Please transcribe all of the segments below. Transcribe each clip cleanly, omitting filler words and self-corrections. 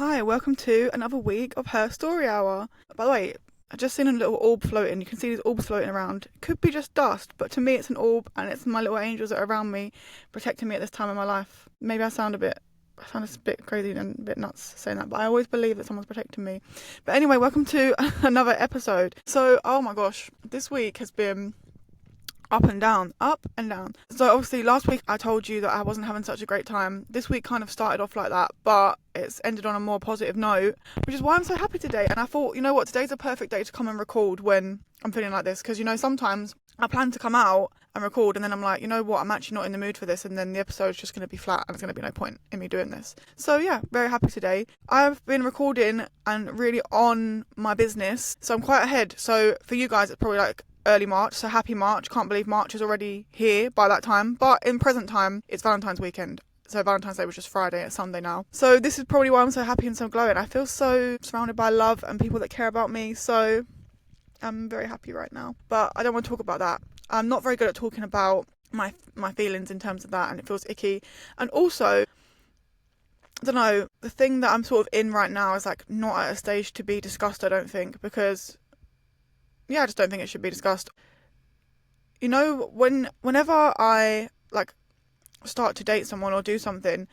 Hi, welcome to another week of Her Story Hour. By the way, I just seen a little orb floating. You can see these orbs floating around. Could be just dust, but to me it's an orb, and it's my little angels that are around me, protecting me at this time in my life. Maybe I sound a bit crazy and a bit nuts saying that, but I always believe that someone's protecting me. But anyway, welcome to another episode. So, oh my gosh, this week has been up and down. So obviously last week I told you that I wasn't having such a great time. This week kind of started off like that, but it's ended on a more positive note, which is why I'm so happy today. And I thought, you know what, today's a perfect day to come and record when I'm feeling like this, because you know, sometimes I plan to come out and record and then I'm like, you know what, I'm actually not in the mood for this, and then the episode's just going to be flat and there's going to be no point in me doing this. So yeah, very happy today. I've been recording and really on my business, so I'm quite ahead. So for you guys it's probably like early March, so happy March. Can't believe March is already here by that time, but in present time it's Valentine's weekend, so Valentine's Day was just Friday, it's Sunday now. So this is probably why I'm so happy and so glowing. I feel so surrounded by love and people that care about me, so I'm very happy right now. But I don't want to talk about that. I'm not very good at talking about my feelings in terms of that, and it feels icky. And also, I don't know, the thing that I'm sort of in right now is like not at a stage to be discussed, I don't think, because I just don't think it should be discussed. You know, whenever I like start to date someone or do something,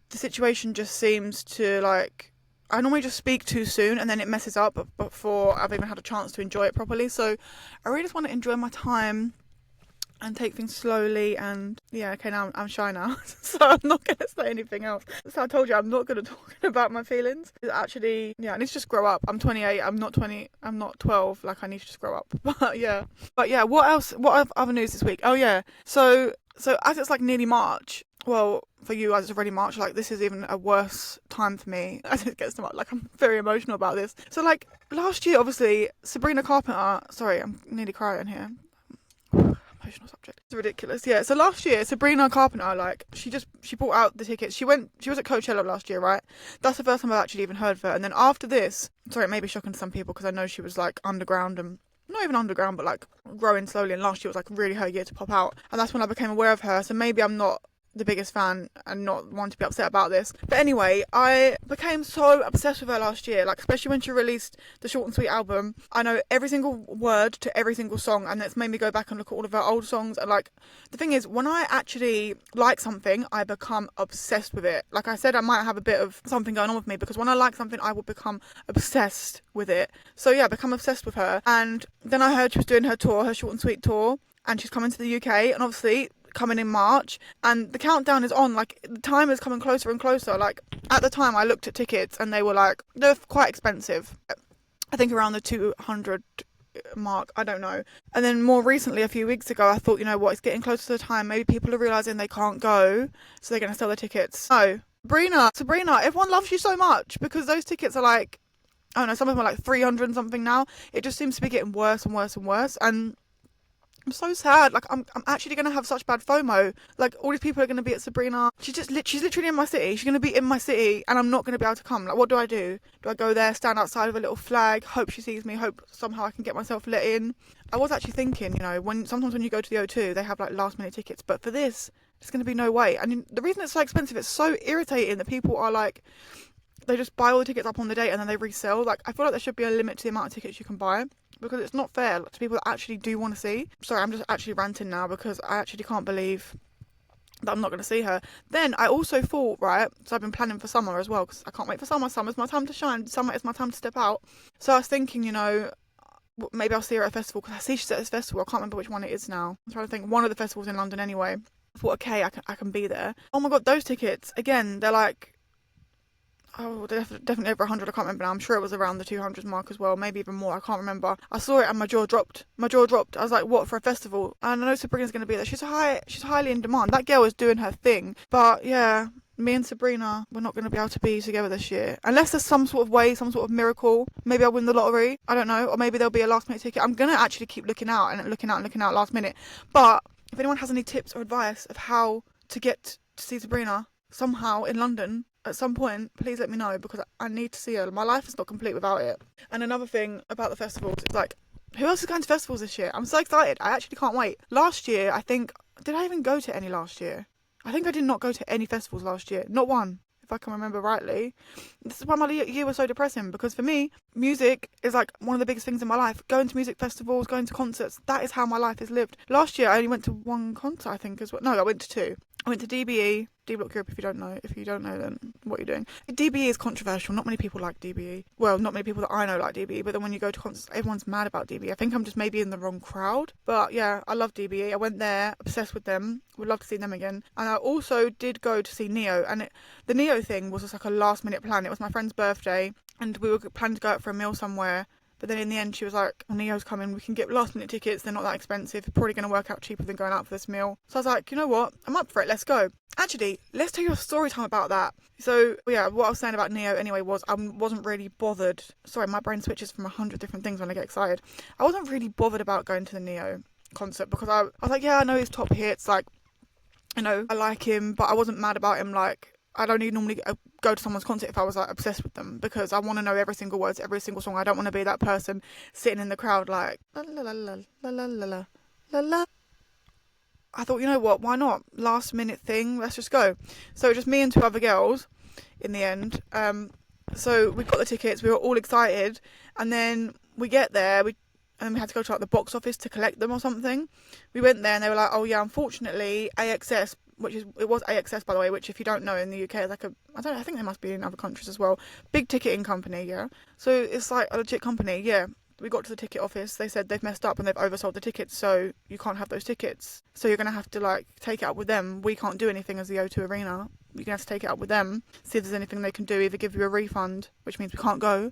the situation just seems to like, I normally just speak too soon and then it messes up before I've even had a chance to enjoy it properly. So I really just want to enjoy my time and take things slowly. And yeah, okay, now I'm shy now, so I'm not going to say anything else. So I told you I'm not going to talk about my feelings. It's actually, I need to just grow up. I'm 28, I'm not 20, I'm not 12, like I need to just grow up. But yeah, what else, what other news this week? Oh yeah, so as it's like nearly March, well, for you guys it's already March, like this is even a worse time for me as it gets to March. Like I'm very emotional about this. So like last year, obviously, Sabrina Carpenter, sorry, I'm nearly crying here. Emotional subject. It's ridiculous. Yeah, so last year Sabrina Carpenter, like she bought out the tickets. She was at Coachella last year, right? That's the first time I've actually even heard of her. And then after this, sorry, it may be shocking to some people because I know she was like underground, and not even underground, but like growing slowly, and last year was like really her year to pop out, and that's when I became aware of her. So maybe I'm not the biggest fan and not one to be upset about this, but anyway, I became so obsessed with her last year, like especially when she released the Short and Sweet album. I know every single word to every single song, and it's made me go back and look at all of her old songs. And like the thing is, when I actually like something, I become obsessed with it. Like I said, I might have a bit of something going on with me, because when I like something I will become obsessed with it. So yeah, I become obsessed with her. And then I heard she was doing her tour, her Short and Sweet tour, and she's coming to the UK, and obviously coming in March, and the countdown is on. Like the time is coming closer and closer. Like at the time I looked at tickets and they're quite expensive. I think around the 200 mark, I don't know. And then more recently, a few weeks ago, I thought, you know what, it's getting closer to the time, maybe people are realising they can't go, so they're going to sell their tickets. No, Sabrina, everyone loves you so much, because those tickets are like, I don't know, some of them are like 300 and something now. It just seems to be getting worse and worse and worse, and I'm so sad. Like I'm actually going to have such bad FOMO. Like all these people are going to be at Sabrina. She's literally in my city. She's going to be in my city, and I'm not going to be able to come. Like what do? Do I go there, stand outside with a little flag, hope she sees me, hope somehow I can get myself let in? I was actually thinking, you know, sometimes when you go to the O2, they have like last minute tickets, but for this, it's going to be no way. And the reason it's so expensive, it's so irritating that people are like, they just buy all the tickets up on the date and then they resell. Like I feel like there should be a limit to the amount of tickets you can buy, because it's not fair to people that actually do want to see. Sorry, I'm just actually ranting now because I actually can't believe that I'm not going to see her. Then I also thought, right, so I've been planning for summer as well, because I can't wait for summer. Summer's my time to shine. Summer is my time to step out. So I was thinking, you know, maybe I'll see her at a festival, because I see she's at this festival. I can't remember which one it is now. I'm trying to think. One of the festivals in London anyway. I thought, okay, I can be there. Oh my god, those tickets, again, they're like, oh, definitely over 100. I can't remember now. I'm sure it was around the 200 mark as well, maybe even more. I can't remember. I saw it and my jaw dropped. I was like, what, for a festival? And I know Sabrina's going to be there. She's highly in demand. That girl is doing her thing. But yeah, me and Sabrina, we're not going to be able to be together this year, unless there's some sort of way, some sort of miracle. Maybe I'll win the lottery, I don't know, or maybe there'll be a last minute ticket. I'm going to actually keep looking out last minute. But if anyone has any tips or advice of how to get to see Sabrina somehow in London at some point, please let me know, because I need to see her. My life is not complete without it. And another thing about the festivals, it's like, who else is going to festivals this year? I'm so excited. I actually can't wait. Last year, I think, did I even go to any last year? I think I did not go to any festivals last year. Not one. if I can remember rightly. This is why my year was so depressing, because for me, music is like one of the biggest things in my life. Going to music festivals, going to concerts, that is how my life is lived. Last year I only went to one concert, I think, as well. No, I went to two. I went to DBE, D Block Europe. If you don't know, then what are you doing? DBE is controversial. Not many people like DBE. Well, not many people that I know like DBE. But then when you go to concerts, everyone's mad about DBE. I think I'm just maybe in the wrong crowd. But yeah, I love DBE. I went there, obsessed with them. Would love to see them again. And I also did go to see Neo. And the Neo thing was just like a last minute plan. It was my friend's birthday, and we were planning to go out for a meal somewhere. But then in the end, she was like, well, Neo's coming. We can get last minute tickets. They're not that expensive. They're probably going to work out cheaper than going out for this meal. So I was like, you know what? I'm up for it. Let's go. Actually, let's tell you a story time about that. So yeah, what I was saying about Neo anyway was I wasn't really bothered. Sorry, my brain switches from 100 different things when I get excited. I wasn't really bothered about going to the Neo concert because I was like, yeah, I know his top hits. Like, you know, I like him, but I wasn't mad about him. Like, I don't even normally go to someone's concert if I was like obsessed with them, because I want to know every single word to every single song. I don't want to be that person sitting in the crowd like la la la la la la la la la. I thought, you know what, why not? Last minute thing, let's just go. So just me and two other girls in the end. So we got the tickets, we were all excited, and then we get there, and we had to go to like the box office to collect them or something. We went there and they were like, oh yeah, unfortunately AXS, it was AXS, by the way, which if you don't know, in the UK is like I think they must be in other countries as well. Big ticketing company, yeah. So it's like a legit company, yeah. We got to the ticket office, they said they've messed up and they've oversold the tickets, so you can't have those tickets. So you're going to have to like take it up with them. We can't do anything as the O2 Arena. You're going to have to take it up with them, see if there's anything they can do, either give you a refund, which means we can't go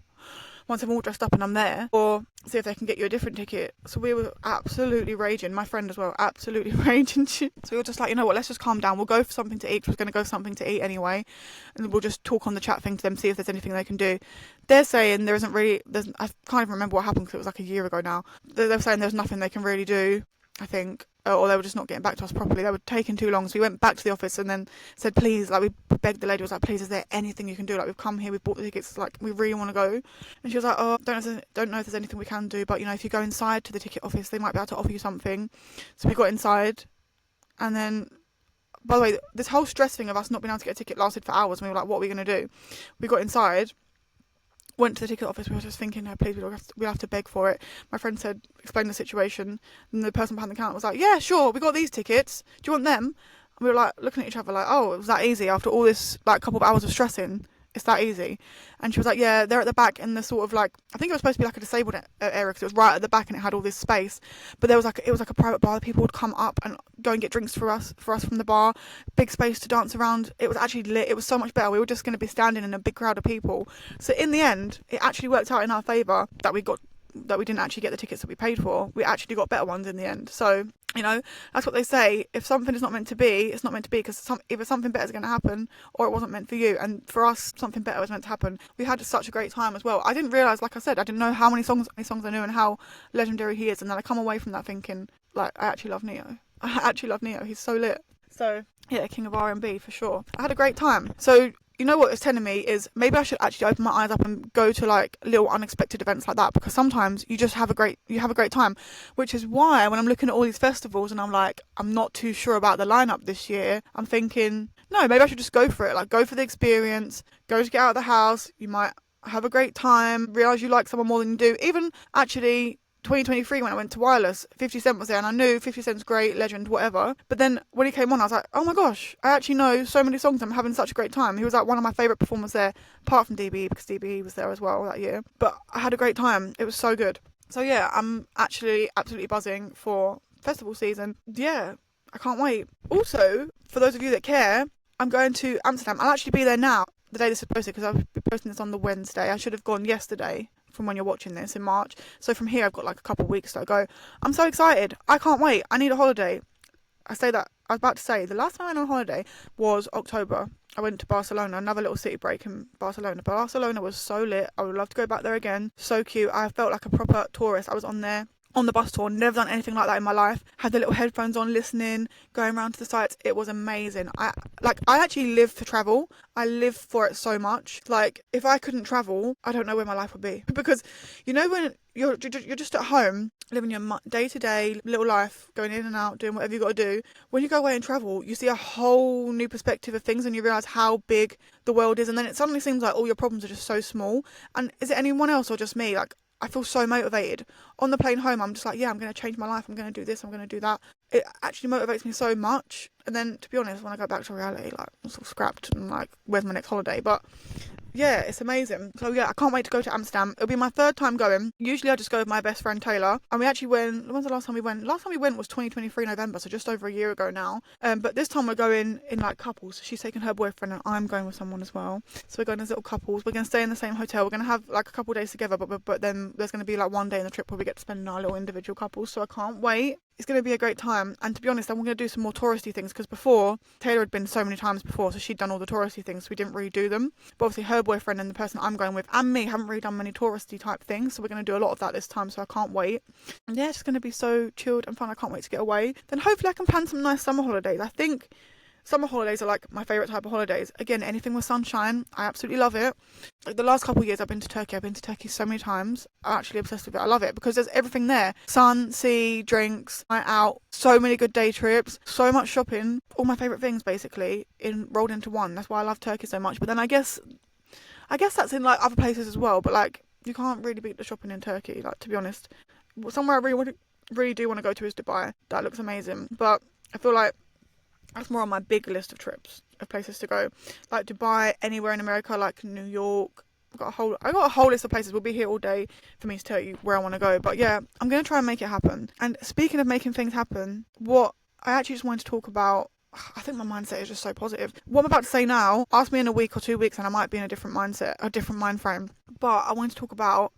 once I'm all dressed up and I'm there, or see if they can get you a different ticket. So we were absolutely raging, my friend as well, absolutely raging. So we were just like, you know what, let's just calm down, we'll go for something to eat. We're going to go for something to eat anyway, and we'll just talk on the chat thing to them, see if there's anything they can do. They're saying I can't even remember what happened because it was like a year ago now. They're saying there's nothing they can really do, I think, or they were just not getting back to us properly. They were taking too long. So we went back to the office and then said, please, like, we begged the lady, was like, please, is there anything you can do? Like, we've come here, we've bought the tickets, like, we really want to go. And she was like, oh, don't know if there's anything we can do, but, you know, if you go inside to the ticket office, they might be able to offer you something. So we got inside, and then, by the way, this whole stress thing of us not being able to get a ticket lasted for hours, and we were like, what are we going to do? We got inside, went to the ticket office. We were just thinking, no, please, we'll have to beg for it. My friend said, explain the situation, and the person behind the counter was like, yeah, sure, we got these tickets, do you want them? And we were like looking at each other like, oh, it was that easy after all this like couple of hours of stressing? It's that easy? And she was like, yeah, they're at the back in the sort of like, I think it was supposed to be like a disabled area because it was right at the back and it had all this space, but it was like a private bar. People would come up and go and get drinks for us from the bar, big space to dance around. It was actually lit. It was so much better. We were just going to be standing in a big crowd of people. So in the end, it actually worked out in our favour that we didn't actually get the tickets that we paid for. We actually got better ones in the end. So, you know, that's what they say. If something is not meant to be, it's not meant to be, because either something better is going to happen or it wasn't meant for you. And for us, something better was meant to happen. We had such a great time as well. I didn't realise, like I said, I didn't know how many songs I knew and how legendary he is. And then I come away from that thinking, like, I actually love Neo. He's so lit. So, yeah, king of R&B for sure. I had a great time. So, you know what it's telling me is maybe I should actually open my eyes up and go to like little unexpected events like that, because sometimes you just have a great time, which is why when I'm looking at all these festivals and I'm like, I'm not too sure about the lineup this year, I'm thinking, no, maybe I should just go for it. Like, go for the experience, go to get out of the house. You might have a great time, realise you like someone more than you do. Even actually 2023 when I went to Wireless, 50 Cent was there, and I knew 50 Cent's great, legend, whatever. But then when he came on, I was like, oh my gosh, I actually know so many songs. I'm having such a great time. He was like one of my favourite performers there, apart from DBE, because DBE was there as well that year. But I had a great time. It was so good. So yeah, I'm actually absolutely buzzing for festival season. Yeah, I can't wait. Also, for those of you that care, I'm going to Amsterdam. I'll actually be there now, the day this is posted, because I'll be posting this on the Wednesday. I should have gone yesterday from when you're watching this in March. So from here I've got like a couple of weeks to go. I'm so excited. I can't wait. I need a holiday. I was about to say the last time I went on holiday was October. I went to Barcelona, another little city break in Barcelona. Barcelona was so lit. I would love to go back there again. So cute. I felt like a proper tourist. I was on on the bus tour. Never done anything like that in my life. Had the little headphones on, listening, going around to the sites. It was amazing. I actually live for travel. I live for it so much. Like, if I couldn't travel, I don't know where my life would be. Because, you know, when you're just at home, living your day-to-day little life, going in and out, doing whatever you got to do. When you go away and travel, you see a whole new perspective of things, and you realise how big the world is, and then it suddenly seems like all your problems are just so small. And is it anyone else or just me? Like, I feel so motivated. On the plane home, I'm just like, yeah, I'm going to change my life. I'm going to do this. I'm going to do that. It actually motivates me so much. And then, to be honest, when I go back to reality, like, I'm sort of scrapped and like, where's my next holiday? But yeah, it's amazing. So yeah, I can't wait to go to Amsterdam. It'll be my third time going. Usually I just go with my best friend Taylor. And we actually went, when's the last time we went? Last time we went was 2023 November, so just over a year ago now. But this time we're going in like couples. So she's taking her boyfriend and I'm going with someone as well. So we're going as little couples. We're going to stay in the same hotel. We're going to have like a couple of days together, but then there's going to be like one day in the trip where we get to spend in our little individual couples. So I can't wait. It's going to be a great time. And to be honest, I'm going to do some more touristy things, because before, Taylor had been so many times before, so she'd done all the touristy things, so we didn't really do them. But obviously her boyfriend and the person I'm going with and me haven't really done many touristy type things, so we're going to do a lot of that this time, so I can't wait. And yeah, it's just going to be so chilled and fun. I can't wait to get away. Then hopefully I can plan some nice summer holidays. I think summer holidays are like my favourite type of holidays. Again, anything with sunshine, I absolutely love it. Like the last couple of years I've been to Turkey. I've been to Turkey so many times. I'm actually obsessed with it. I love it because there's everything there. Sun, sea, drinks, night out, so many good day trips, so much shopping. All my favourite things basically rolled into one. That's why I love Turkey so much. But then I guess that's in like other places as well. But like, you can't really beat the shopping in Turkey, like, to be honest. Somewhere I really do want to go to is Dubai. That looks amazing. But I feel like that's more on my big list of trips, of places to go. Like Dubai, anywhere in America, like New York. I got a whole list of places. We'll be here all day for me to tell you where I want to go. But yeah, I'm going to try and make it happen. And speaking of making things happen, what I actually just wanted to talk about, I think my mindset is just so positive. What I'm about to say now, ask me in a week or 2 weeks and I might be in a different mindset, a different mind frame. But I wanted to talk about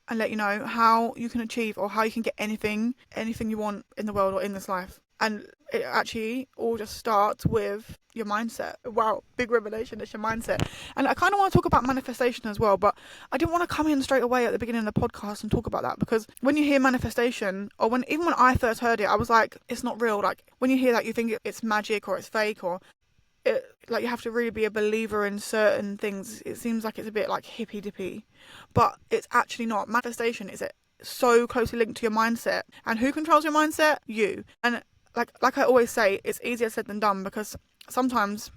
and let you know how you can achieve or how you can get anything you want in the world or in this life. And it actually all just starts with your mindset. Wow, big revelation, it's your mindset. And I kind of want to talk about manifestation as well, but I didn't want to come in straight away at the beginning of the podcast and talk about that, because when you hear manifestation, or even when I first heard it, I was like, it's not real. Like, when you hear that, you think it's magic or it's fake, or like you have to really be a believer in certain things. It seems like it's a bit like hippy dippy, but it's actually not. Manifestation is so closely linked to your mindset. And who controls your mindset? You. And like I always say, it's easier said than done, because sometimes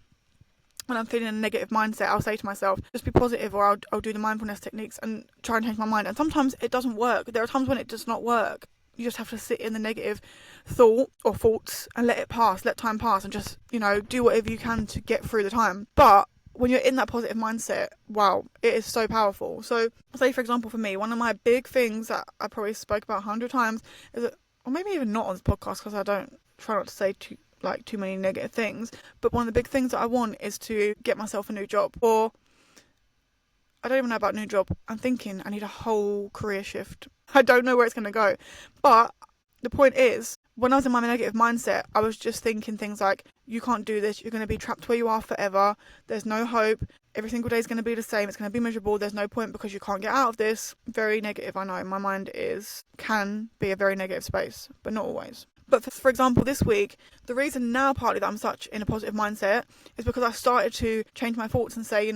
when I'm feeling a negative mindset, I'll say to myself, just be positive, or I'll do the mindfulness techniques and try and change my mind. And sometimes it doesn't work. There are times when it does not work. You just have to sit in the negative thought or thoughts and let time pass, and just, do whatever you can to get through the time. But when you're in that positive mindset, wow, it is so powerful. So say, for example, for me, one of my big things that I probably spoke about 100 times is that, or maybe even not on this podcast, because I don't try not to say too many negative things, but one of the big things that I want is to get myself a new job. Or I don't even know about new job. I'm thinking I need a whole career shift. I don't know where it's going to go. But the point is, when I was in my negative mindset, I was just thinking things like, you can't do this, you're going to be trapped where you are forever, there's no hope, every single day is going to be the same, it's going to be miserable, there's no point because you can't get out of this. Very negative, I know. My mind can be a very negative space, but not always. But for example, this week, the reason now partly that I'm such in a positive mindset is because I started to change my thoughts and say,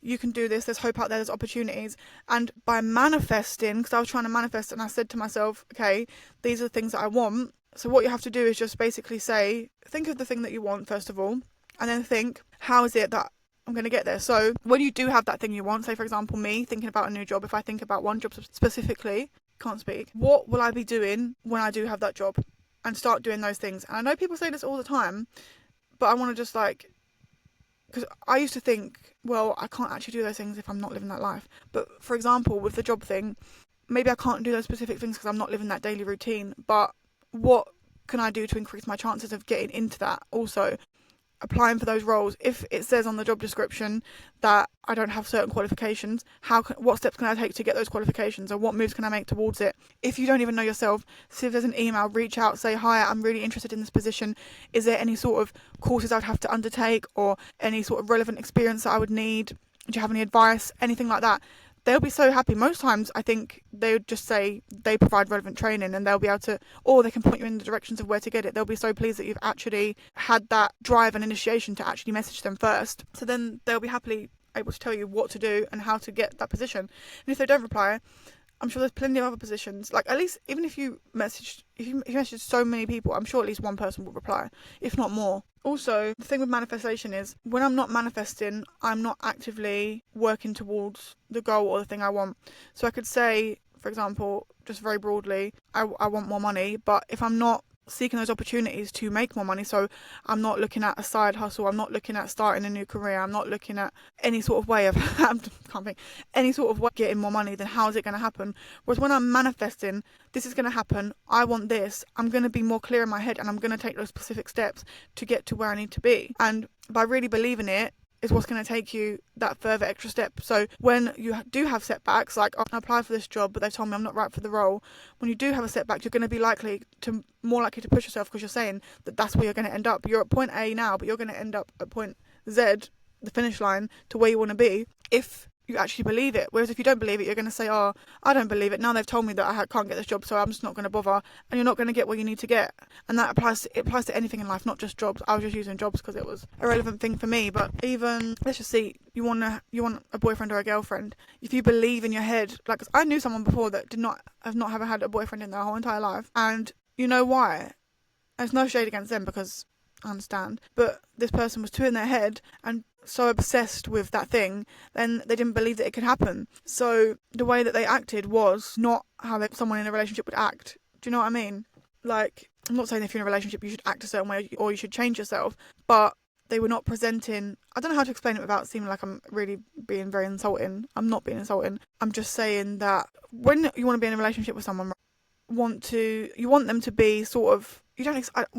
you can do this, there's hope out there, there's opportunities. And by manifesting, because I was trying to manifest, and I said to myself, okay, these are the things that I want. So what you have to do is just basically think of the thing that you want, first of all, and then think, how is it that I'm going to get there? So when you do have that thing you want, say for example, me thinking about a new job, if I think about one job specifically, can't speak, what will I be doing when I do have that job? And start doing those things. And I know people say this all the time, but I want to just because I used to think, well, I can't actually do those things if I'm not living that life. But for example, with the job thing, maybe I can't do those specific things because I'm not living that daily routine, but what can I do to increase my chances of getting into that? Also, applying for those roles. If it says on the job description that I don't have certain qualifications, what steps can I take to get those qualifications, or what moves can I make towards it? If you don't even know yourself, see if there's an email, reach out, say, hi, I'm really interested in this position. Is there any sort of courses I'd have to undertake, or any sort of relevant experience that I would need? Do you have any advice? Anything like that. they'll be so happy. Most times, I think they would just say they provide relevant training and they'll be able to, or they can point you in the directions of where to get it. They'll be so pleased that you've actually had that drive and initiation to actually message them first. So then they'll be happily able to tell you what to do and how to get that position. And if they don't reply, I'm sure there's plenty of other positions. Like, at least, even if you messaged so many people, I'm sure at least one person will reply, if not more. Also, the thing with manifestation is, when I'm not manifesting, I'm not actively working towards the goal or the thing I want. So I could say, for example, just very broadly, I want more money, but if I'm not seeking those opportunities to make more money, so I'm not looking at a side hustle, I'm not looking at starting a new career, I'm not looking at any sort of way of any sort of way of getting more money, then how is it going to happen? Whereas when I'm manifesting, this is going to happen, I want this, I'm going to be more clear in my head and I'm going to take those specific steps to get to where I need to be. And by really believing it is what's going to take you that further extra step. So when you do have setbacks, like I applied for this job but they told me I'm not right for the role, when you do have a setback, you're going to be more likely to push yourself, because you're saying that that's where you're going to end up. You're at point A now, but you're going to end up at point Z, the finish line, to where you want to be, if you actually believe it. Whereas if you don't believe it, you're going to say, oh, I don't believe it, now they've told me that I can't get this job, so I'm just not going to bother, and you're not going to get what you need to get. And that applies to anything in life, not just jobs. I was just using jobs because it was a relevant thing for me, but even, let's just see, you want a boyfriend or a girlfriend. If you believe in your head, like, I knew someone before that did not have had a boyfriend in their whole entire life, and you know why? There's no shade against them, because I understand, but this person was too in their head and so obsessed with that thing, then they didn't believe that it could happen. So the way that they acted was not how someone in a relationship would act. Do you know what I mean? Like, I'm not saying if you're in a relationship you should act a certain way or you should change yourself, but they were not presenting, I don't know how to explain it without seeming like I'm really being very insulting. I'm not being insulting. I'm just saying that when you want to be in a relationship with someone, you want them to be sort of,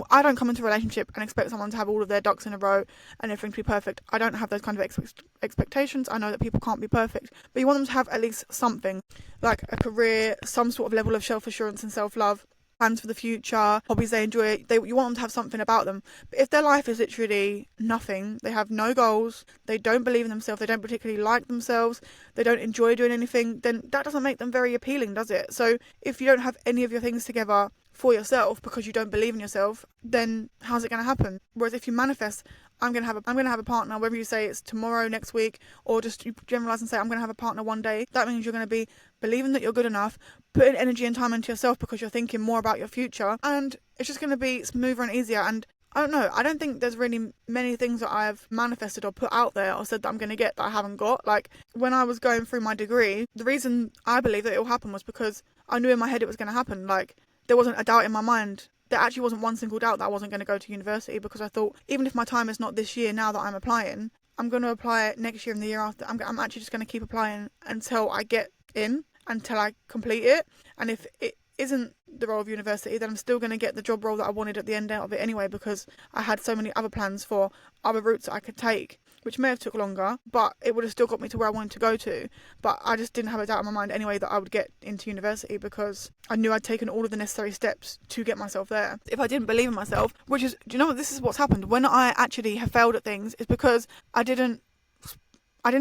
I don't come into a relationship and expect someone to have all of their ducks in a row and everything to be perfect. I don't have those kind of expectations. I know that people can't be perfect, but you want them to have at least something, like a career, some sort of level of self-assurance and self-love, plans for the future, hobbies they enjoy. You want them to have something about them. But if their life is literally nothing, they have no goals, they don't believe in themselves, they don't particularly like themselves, they don't enjoy doing anything, then that doesn't make them very appealing, does it? So if you don't have any of your things together for yourself because you don't believe in yourself, then how's it going to happen? Whereas if you manifest, I'm going to have a partner, whether you say it's tomorrow, next week, or just you generalize and say I'm going to have a partner one day, that means you're going to be believing that you're good enough, putting energy and time into yourself because you're thinking more about your future, and it's just going to be smoother and easier. And I don't know, I don't think there's really many things that I've manifested or put out there or said that I'm going to get that I haven't got. Like, when I was going through my degree, the reason I believe that it will happen was because I knew in my head it was going to happen. Like, there wasn't a doubt in my mind. There actually wasn't one single doubt that I wasn't going to go to university, because I thought, even if my time is not this year now that I'm applying, I'm going to apply next year and the year after. I'm actually just going to keep applying until I get in, until I complete it. And if it isn't the role of university, then I'm still going to get the job role that I wanted at the end out of it anyway, because I had so many other plans for other routes that I could take, which may have took longer, but it would have still got me to where I wanted to go to. But I just didn't have a doubt in my mind anyway that I would get into university, because I knew I'd taken all of the necessary steps to get myself there. If I didn't believe in myself, which is, do you know what, this is what's happened when I actually have failed at things, is because I didn't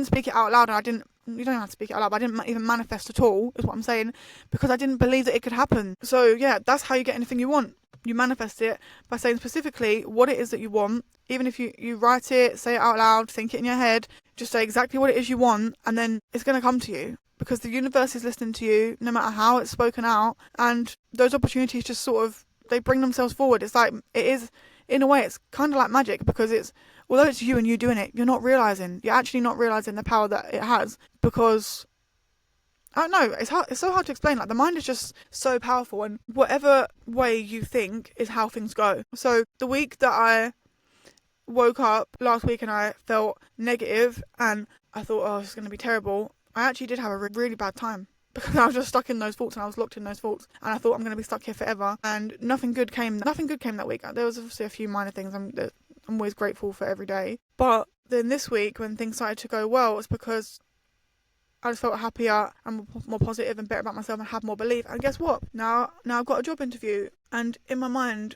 speak it out loud, and you don't have to speak it out loud, but I didn't even manifest at all, is what I'm saying, because I didn't believe that it could happen. So yeah, that's how you get anything you want. You manifest it by saying specifically what it is that you want. Even if you write it, say it out loud, think it in your head, just say exactly what it is you want, and then it's going to come to you, because the universe is listening to you no matter how it's spoken out, and those opportunities just sort of, they bring themselves forward. It's like, it is, in a way, it's kind of like magic, because it's, although it's you and you doing it, you're actually not realising the power that it has, because, I don't know, it's so hard to explain. Like, the mind is just so powerful, and whatever way you think is how things go. So the week that I woke up last week and I felt negative and I thought, oh, this is going to be terrible, I actually did have a really bad time, because I was just stuck in those thoughts and I was locked in those thoughts, and I thought I'm going to be stuck here forever, and nothing good came that week. There was obviously a few minor things I'm always grateful for every day, but then this week when things started to go well, it's because I just felt happier and more positive and better about myself and had more belief. And guess what? Now I've got a job interview, and in my mind,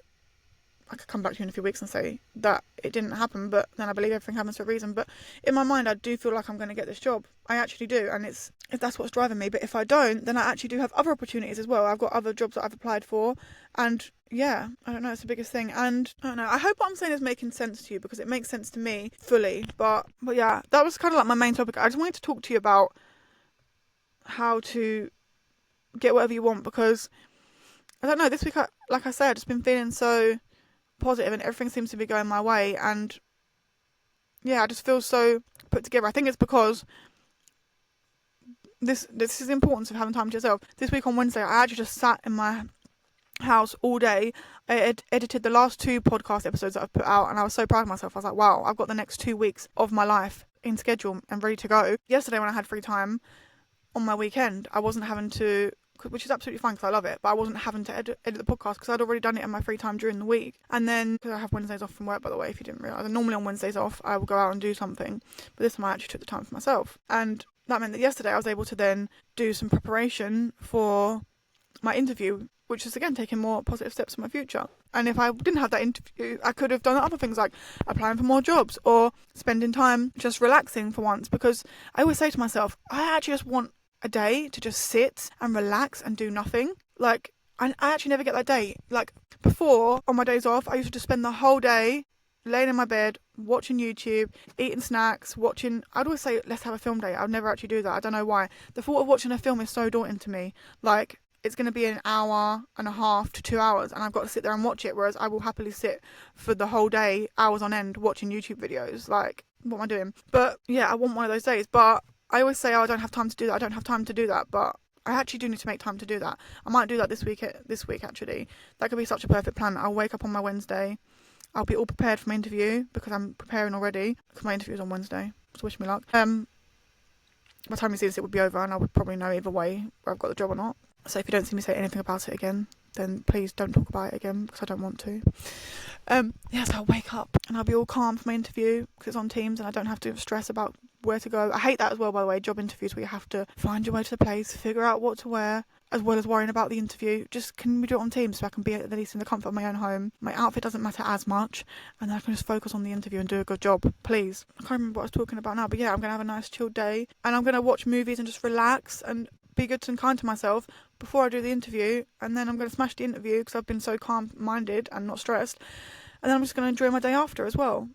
I could come back to you in a few weeks and say that it didn't happen, but then I believe everything happens for a reason. But in my mind, I do feel like I'm going to get this job. I actually do, and it's if that's what's driving me. But if I don't, then I actually do have other opportunities as well. I've got other jobs that I've applied for, and yeah, I don't know, it's the biggest thing. And I don't know, I hope what I'm saying is making sense to you, because it makes sense to me fully. But yeah, that was kind of like my main topic. I just wanted to talk to you about how to get whatever you want, because I don't know, this week, like I said, I've just been feeling so positive and everything seems to be going my way, and yeah, I just feel so put together. I think it's because this is the importance of having time to yourself. This week on Wednesday, I actually just sat in my house all day. I edited the last 2 podcast episodes that I've put out, and I was so proud of myself. I was like, wow, I've got the next 2 weeks of my life in schedule and ready to go. Yesterday, when I had free time on my weekend, I wasn't having to, which is absolutely fine because I love it, but I wasn't having to edit the podcast because I'd already done it in my free time during the week. And then, because I have Wednesdays off from work, by the way, if you didn't realise, and normally on Wednesdays off I will go out and do something, but this time I actually took the time for myself, and that meant that yesterday I was able to then do some preparation for my interview, which is again taking more positive steps in my future. And if I didn't have that interview, I could have done other things like applying for more jobs or spending time just relaxing for once, because I always say to myself, I actually just want a day to just sit and relax and do nothing. Like, I actually never get that day. Like, before, on my days off, I used to just spend the whole day laying in my bed, watching YouTube, eating snacks, I'd always say, let's have a film day. I'd never actually do that. I don't know why. The thought of watching a film is so daunting to me. Like, it's going to be an hour and a half to 2 hours, and I've got to sit there and watch it, whereas I will happily sit for the whole day, hours on end, watching YouTube videos. Like, what am I doing? But yeah, I want one of those days. But I always say, oh, I don't have time to do that. I don't have time to do that. But I actually do need to make time to do that. I might do that this week, actually. That could be such a perfect plan. I'll wake up on my Wednesday. I'll be all prepared for my interview, because I'm preparing already, because my interview is on Wednesday. So wish me luck. By the time you see this, it would be over, and I would probably know either way whether I've got the job or not. So if you don't see me say anything about it again, then please don't talk about it again, because I don't want to. So I'll wake up and I'll be all calm for my interview, because it's on Teams and I don't have to stress about where to go. I hate that as well, by the way, job interviews where you have to find your way to the place, figure out what to wear, as well as worrying about the interview. Just, can we do it on Teams so I can be at least in the comfort of my own home? My outfit doesn't matter as much, and then I can just focus on the interview and do a good job, please. I can't remember what I was talking about now, but yeah, I'm going to have a nice chilled day, and I'm going to watch movies and just relax and be good and kind to myself before I do the interview, and then I'm going to smash the interview because I've been so calm-minded and not stressed, and then I'm just going to enjoy my day after as well.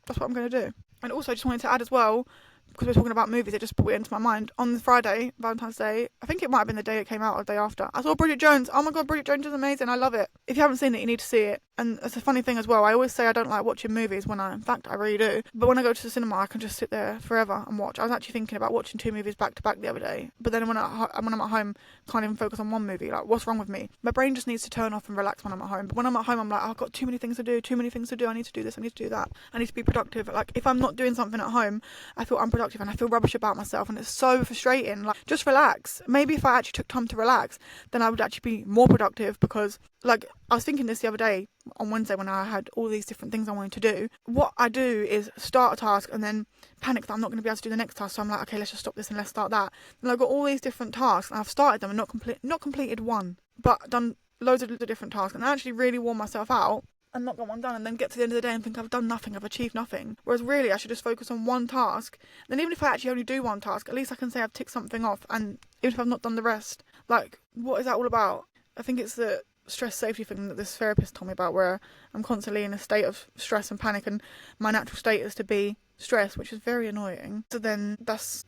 That's what I'm going to do. And also, I just wanted to add as well, because we're talking about movies, it just brought it into my mind. On Friday, Valentine's Day, I think it might have been the day it came out or the day after, I saw Bridget Jones. Oh my god, Bridget Jones is amazing. I love it. If you haven't seen it, you need to see it. And it's a funny thing as well. I always say I don't like watching movies when in fact, I really do. But when I go to the cinema, I can just sit there forever and watch. I was actually thinking about watching 2 movies back to back the other day. But then when I'm at home, can't even focus on one movie. Like, what's wrong with me? My brain just needs to turn off and relax when I'm at home. But when I'm at home, I'm like, oh, I've got too many things to do. I need to do this. I need to do that. I need to be productive. Like, if I'm not doing something at home, I feel unproductive and I feel rubbish about myself, and it's so frustrating. Like, just relax. Maybe if I actually took time to relax, then I would actually be more productive, because like, I was thinking this the other day on Wednesday when I had all these different things I wanted to do. What I do is start a task and then panic that I'm not going to be able to do the next task. So I'm like, okay, let's just stop this and let's start that. And I've got all these different tasks and I've started them and not completed one, but done loads of different tasks, and I actually really wore myself out and not got one done, and then get to the end of the day and think I've done nothing, I've achieved nothing. Whereas really I should just focus on one task. Then even if I actually only do one task, at least I can say I've ticked something off, and even if I've not done the rest. Like, what is that all about? I think it's the stress safety thing that this therapist told me about, where I'm constantly in a state of stress and panic, and my natural state is to be stressed, which is very annoying. So then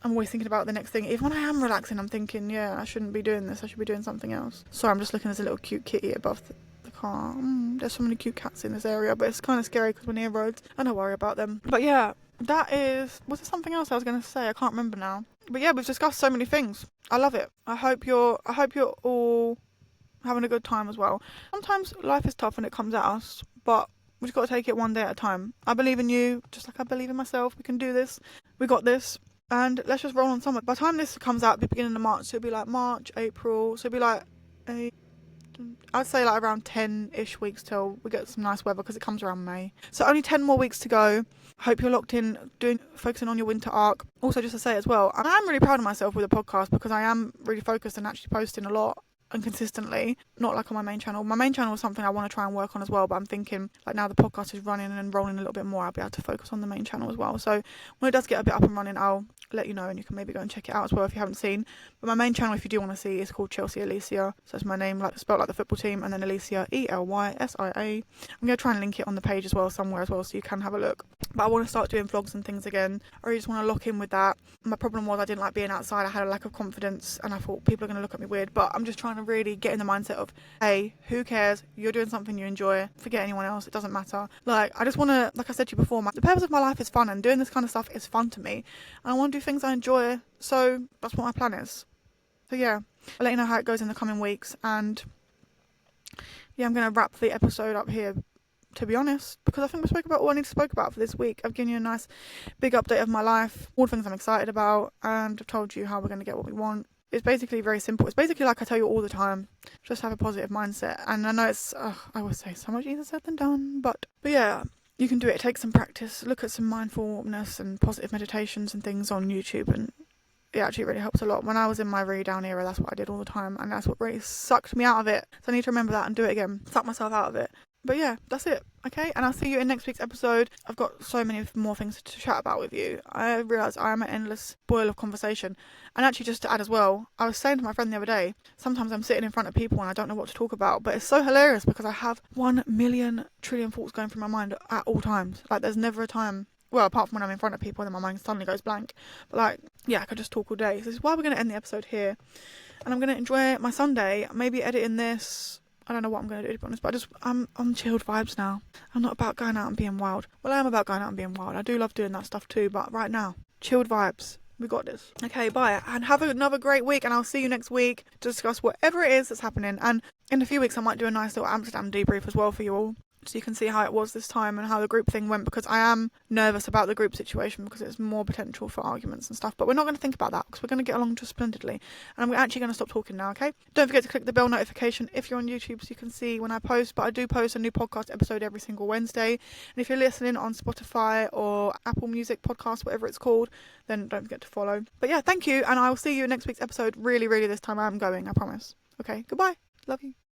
I'm always thinking about the next thing. Even when I am relaxing, I'm thinking, yeah, I shouldn't be doing this, I should be doing something else. Sorry, I'm just looking at a little cute kitty above the car. There's so many cute cats in this area, but it's kind of scary because we're near roads and I worry about them. But yeah, was there something else I was going to say? I can't remember now. But yeah, we've discussed so many things. I love it. I hope you're all having a good time as well. Sometimes life is tough when it comes at us, but we've just got to take it one day at a time. I believe in you, just like I believe in myself. We can do this. We got this. And let's just roll on summer. By the time this comes out, the beginning of March, so it'll be like March, April. So it'll be like, I'd say like around 10-ish weeks till we get some nice weather, because it comes around May. So only 10 more weeks to go. Hope you're locked in, focusing on your winter arc. Also, just to say as well, I am really proud of myself with the podcast, because I am really focused and actually posting a lot. and consistently, not like on my main channel. My main channel is something I want to try and work on as well, but I'm thinking like now the podcast is running and rolling a little bit more, I'll be able to focus on the main channel as well. So when it does get a bit up and running, I'll let you know, and you can maybe go and check it out as well if you haven't seen. But my main channel, if you do want to see, is called Chelsea Alicia. So it's my name, like spelled like the football team, and then Alicia, Elysia. I'm going to try and link it on the page as well, somewhere as well, so you can have a look. But I want to start doing vlogs and things again. I really just want to lock in with that. My problem was I didn't like being outside. I had a lack of confidence, and I thought people are going to look at me weird. But I'm just trying to really get in the mindset of, hey, who cares? You're doing something you enjoy. Forget anyone else. It doesn't matter. Like, I just want to, like I said to you before, the purpose of my life is fun, and doing this kind of stuff is fun to me. And I want to do things I enjoy. So that's what my plan is. So yeah, I'll let you know how it goes in the coming weeks. And yeah, I'm going to wrap the episode up here, to be honest, because I think we spoke about all I need to speak about for this week. I've given you a nice big update of my life, all the things I'm excited about, and I've told you how we're going to get what we want. It's basically very simple. It's basically like I tell you all the time, just have a positive mindset. And I know it's, I always say, so much easier said than done, but yeah, you can do it. Take some practice, look at some mindfulness and positive meditations and things on YouTube, and it actually really helps a lot. When I was in my really down era, that's what I did all the time, and that's what really sucked me out of it. So I need to remember that and do it again, suck myself out of it. But yeah, that's it, okay? And I'll see you in next week's episode. I've got so many more things to chat about with you. I realise I am an endless boil of conversation. And actually, just to add as well, I was saying to my friend the other day, sometimes I'm sitting in front of people and I don't know what to talk about, but it's so hilarious because I have 1,000,000,000,000,000 trillion thoughts going through my mind at all times. Like, there's never a time, well, apart from when I'm in front of people, then my mind suddenly goes blank. But like, yeah, I could just talk all day. So this is why we're going to end the episode here. And I'm going to enjoy my Sunday, maybe editing this. I don't know what I'm going to do, to be honest, but I'm on chilled vibes now. I'm not about going out and being wild. Well, I am about going out and being wild. I do love doing that stuff too, but right now, chilled vibes. We got this. Okay, bye. And have another great week, and I'll see you next week to discuss whatever it is that's happening. And in a few weeks, I might do a nice little Amsterdam debrief as well for you all, so you can see how it was this time and how the group thing went, because I am nervous about the group situation because it's more potential for arguments and stuff. But we're not going to think about that because we're going to get along just splendidly. And I'm actually going to stop talking now, okay? Don't forget to click the bell notification if you're on YouTube so you can see when I post. But I do post a new podcast episode every single Wednesday. And if you're listening on Spotify or Apple Music Podcast, whatever it's called, then don't forget to follow. But yeah, thank you. And I will see you in next week's episode. Really, really this time I'm going, I promise. Okay, goodbye. Love you.